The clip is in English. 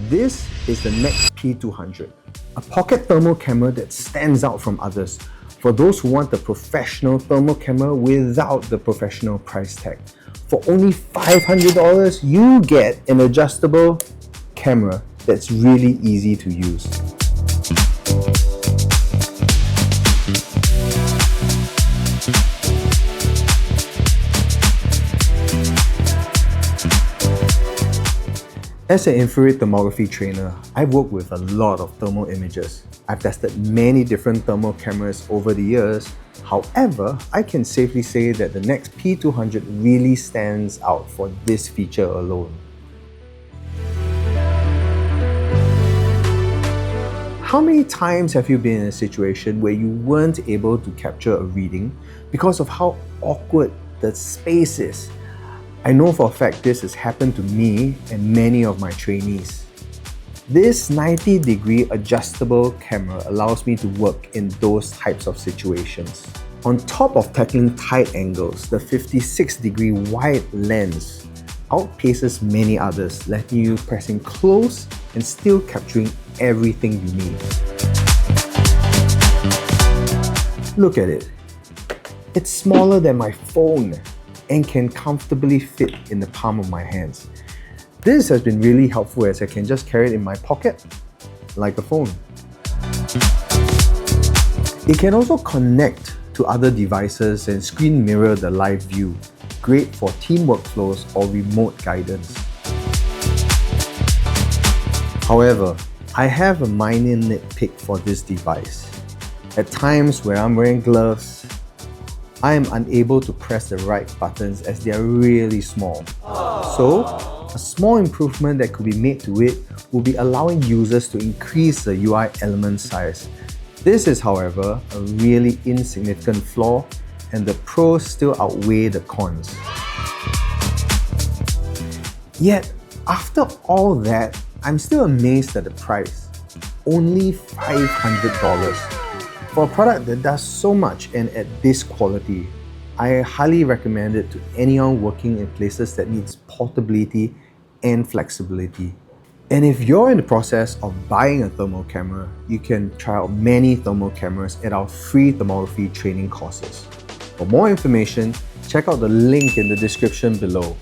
This is the NAX P200, a pocket thermal camera that stands out from others for those who want the professional thermal camera without the professional price tag. For only $500, you get an adjustable camera that's really easy to use. As an infrared thermography trainer, I've worked with a lot of thermal imagers. I've tested many different thermal cameras over the years. However, I can safely say that the NAX P200 really stands out for this feature alone. How many times have you been in a situation where you weren't able to capture a reading because of how awkward the space is? I know for a fact this has happened to me and many of my trainees. This 90-degree adjustable camera allows me to work in those types of situations. On top of tackling tight angles, the 56-degree wide lens outpaces many others, letting you press in close and still capturing everything you need. Look at it. It's smaller than my phone and can comfortably fit in the palm of my hands. This has been really helpful as I can just carry it in my pocket like a phone. It can also connect to other devices and screen mirror the live view. Great for team workflows or remote guidance. However, I have a minor nitpick for this device. At times where I'm wearing gloves, I am unable to press the right buttons as they are really small. So, a small improvement that could be made to it will be allowing users to increase the UI element size. This is, however, a really insignificant flaw, and the pros still outweigh the cons. Yet, after all that, I'm still amazed at the price. Only $500. For a product that does so much and at this quality, I highly recommend it to anyone working in places that needs portability and flexibility. And if you're in the process of buying a thermal camera, you can try out many thermal cameras at our free thermography training courses. For more information, check out the link in the description below.